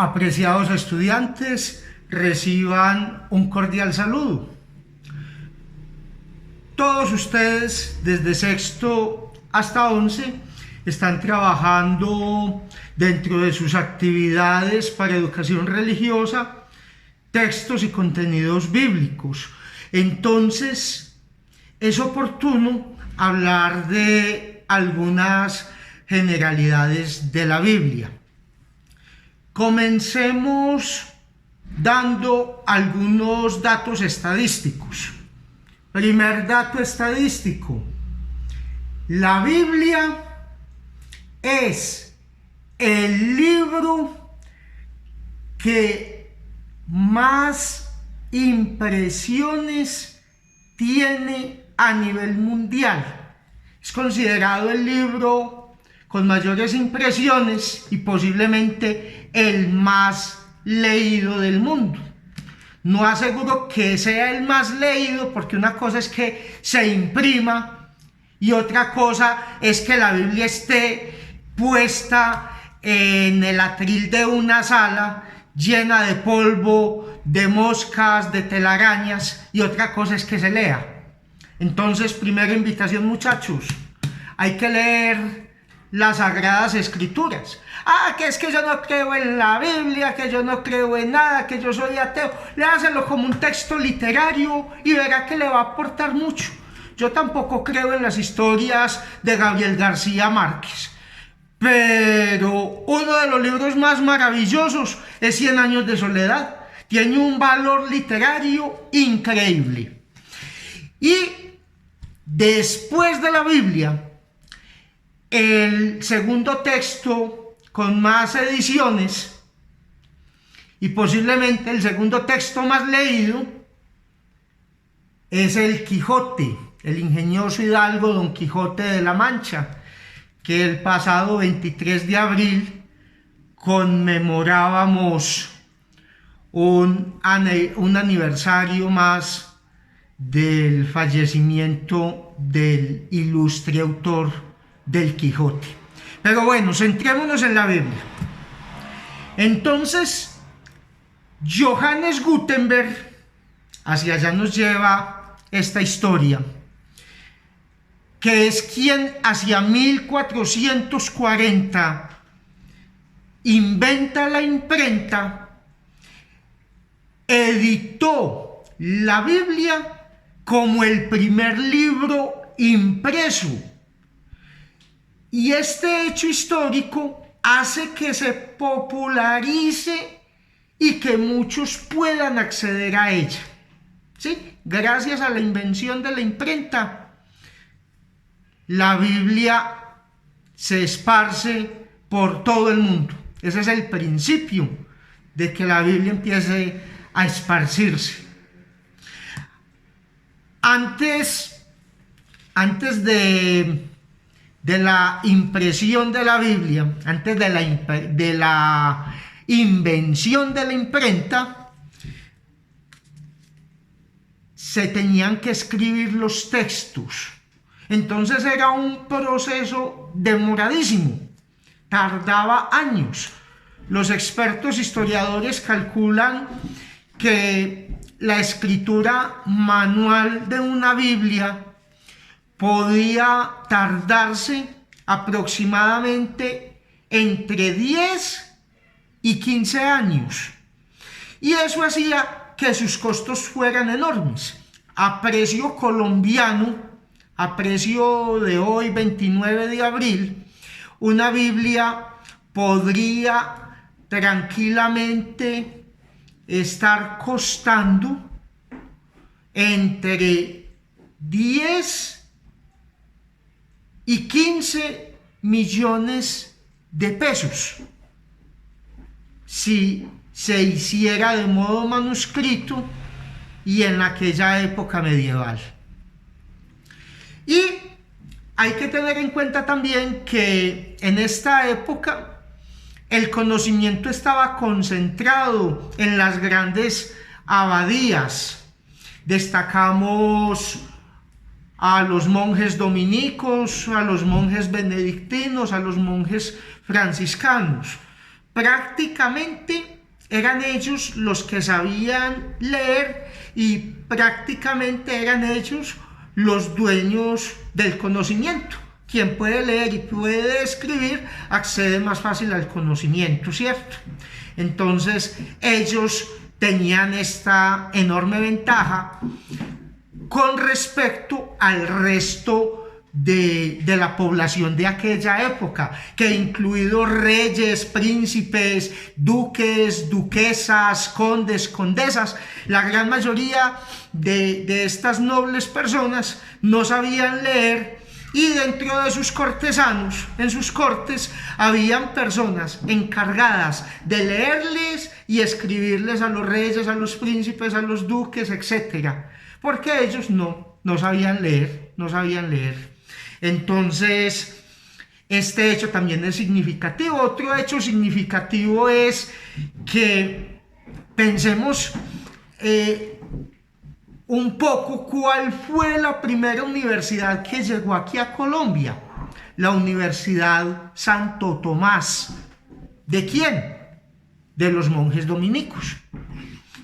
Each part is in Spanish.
Apreciados estudiantes, reciban un cordial saludo. Todos ustedes, desde sexto hasta 11, están trabajando dentro de sus actividades para educación religiosa, textos y contenidos bíblicos. Entonces, es oportuno hablar de algunas generalidades de la Biblia. Comencemos dando algunos datos estadísticos. Primer dato estadístico: la Biblia es el libro que más impresiones tiene a nivel mundial. Es considerado el libro con mayores impresiones y posiblemente el más leído del mundo. No aseguro que sea el más leído, porque una cosa es que se imprima y otra cosa es que la Biblia esté puesta en el atril de una sala llena de polvo, de moscas, de telarañas, y otra cosa es que se lea. Entonces, primera invitación, muchachos, hay que leer las Sagradas Escrituras. Que es que yo no creo en la Biblia, que yo no creo en nada, que yo soy ateo. Léaselo como un texto literario y verá que le va a aportar mucho. Yo tampoco creo en las historias de Gabriel García Márquez, pero uno de los libros más maravillosos es 100 años de soledad. Tiene un valor literario increíble. Y después de la Biblia, el segundo texto con más ediciones y posiblemente el segundo texto más leído es el Quijote, el ingenioso hidalgo Don Quijote de la Mancha, que el pasado 23 de abril conmemorábamos un aniversario más del fallecimiento del ilustre autor del Quijote. Pero bueno, centrémonos en la Biblia. Entonces, Johannes Gutenberg, hacia allá nos lleva esta historia, que es quien hacia 1440 inventa la imprenta, editó la Biblia como el primer libro impreso. Y este hecho histórico hace que se popularice y que muchos puedan acceder a ella. ¿Sí? Gracias a la invención de la imprenta, la Biblia se esparce por todo el mundo. Ese es el principio de que la Biblia empiece a esparcirse. Antes de la impresión de la Biblia, antes de la invención de la imprenta, se tenían que escribir los textos. Entonces era un proceso demoradísimo, tardaba años. Los expertos historiadores calculan que la escritura manual de una Biblia podía tardarse aproximadamente entre 10 y 15 años. Y eso hacía que sus costos fueran enormes. A precio colombiano, a precio de hoy, 29 de abril, una Biblia podría tranquilamente estar costando entre 10 y 15 millones de pesos si se hiciera de modo manuscrito y en aquella época medieval. Y hay que tener en cuenta también que en esta época el conocimiento estaba concentrado en las grandes abadías. Destacamos a los monjes dominicos, a los monjes benedictinos, a los monjes franciscanos. prácticamente eran ellos los que sabían leer y prácticamente eran ellos los dueños del conocimiento. Quien puede leer y puede escribir accede más fácil al conocimiento, ¿cierto? Entonces ellos tenían esta enorme ventaja con respecto al resto de la población de aquella época, que incluidos reyes, príncipes, duques, duquesas, condes, condesas, la gran mayoría de estas nobles personas no sabían leer, y dentro de sus cortesanos, en sus cortes, habían personas encargadas de leerles y escribirles a los reyes, a los príncipes, a los duques, etc. Porque ellos no sabían leer, no sabían leer. Entonces, este hecho también es significativo. Otro hecho significativo es que pensemos un poco cuál fue la primera universidad que llegó aquí a Colombia. La Universidad Santo Tomás. ¿De quién? De los monjes dominicos.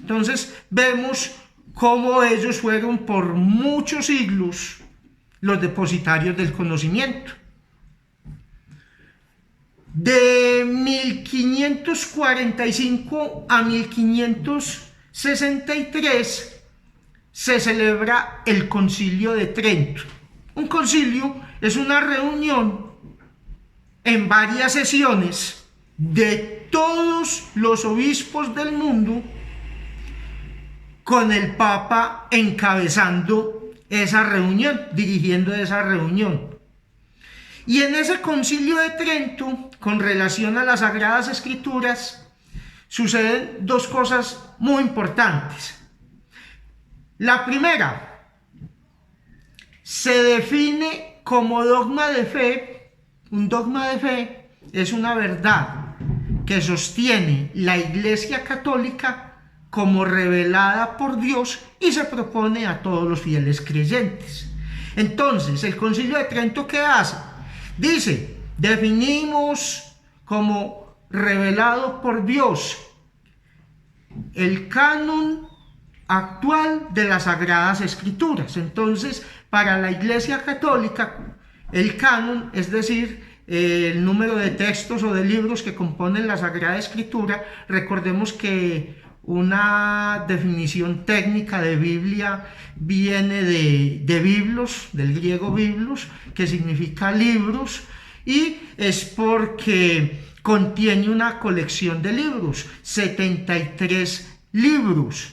Entonces vemos cómo ellos fueron por muchos siglos los depositarios del conocimiento. De 1545 a 1563 se celebra el Concilio de Trento. Un concilio es una reunión en varias sesiones de todos los obispos del mundo, con el Papa encabezando esa reunión, dirigiendo esa reunión. Y en ese Concilio de Trento, con relación a las Sagradas Escrituras, suceden dos cosas muy importantes. La primera, se define como dogma de fe. Un dogma de fe es una verdad que sostiene la Iglesia Católica como revelada por Dios y se propone a todos los fieles creyentes. Entonces, el Concilio de Trento, ¿qué hace? Dice, definimos como revelado por Dios el canon actual de las Sagradas Escrituras. Entonces, para la Iglesia Católica, el canon, es decir, el número de textos o de libros que componen la Sagrada Escritura, recordemos que una definición técnica de Biblia viene de biblos, del griego biblos, que significa libros, y es porque contiene una colección de libros, 73 libros,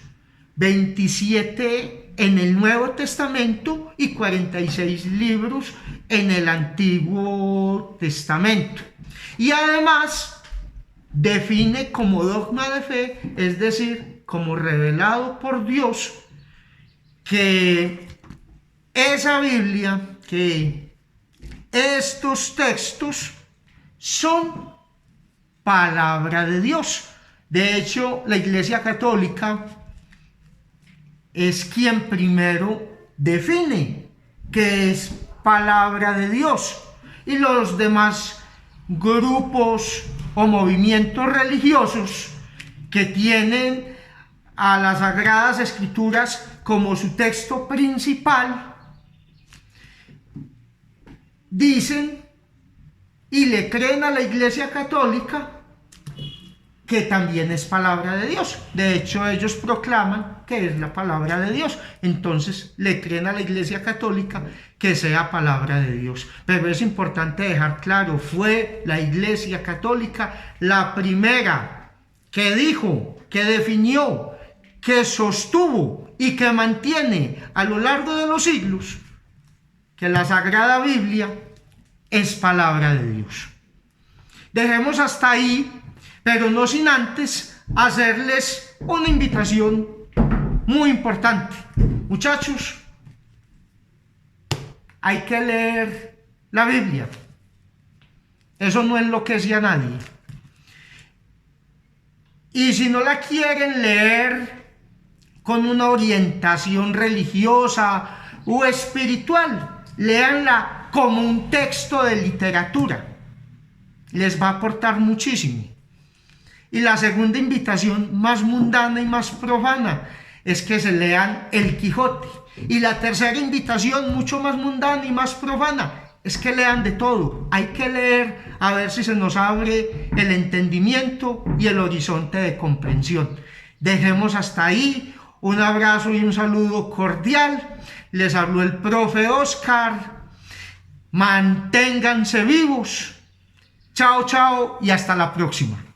27 en el Nuevo Testamento y 46 libros en el Antiguo Testamento. Y además define como dogma de fe, es decir, como revelado por Dios, que esa Biblia, que estos textos son palabra de Dios. De hecho, la Iglesia Católica es quien primero define que es palabra de Dios, y los demás grupos o movimientos religiosos que tienen a las Sagradas Escrituras como su texto principal dicen y le creen a la Iglesia Católica que también es palabra de Dios. De hecho, ellos proclaman que es la palabra de Dios. Entonces, le creen a la Iglesia Católica que sea palabra de Dios. Pero es importante dejar claro, fue la Iglesia Católica la primera que dijo, que definió, que sostuvo y que mantiene a lo largo de los siglos que la Sagrada Biblia es palabra de Dios. Dejemos hasta ahí, pero no sin antes hacerles una invitación muy importante. Muchachos, hay que leer la Biblia. Eso no enloquece a nadie. Y si no la quieren leer con una orientación religiosa o espiritual, léanla como un texto de literatura. Les va a aportar muchísimo. Y la segunda invitación, más mundana y más profana, es que se lean El Quijote. Y la tercera invitación, mucho más mundana y más profana, es que lean de todo. Hay que leer a ver si se nos abre el entendimiento y el horizonte de comprensión. Dejemos hasta ahí. Un abrazo y un saludo cordial. Les habló el profe Oscar. Manténganse vivos. Chao, chao y hasta la próxima.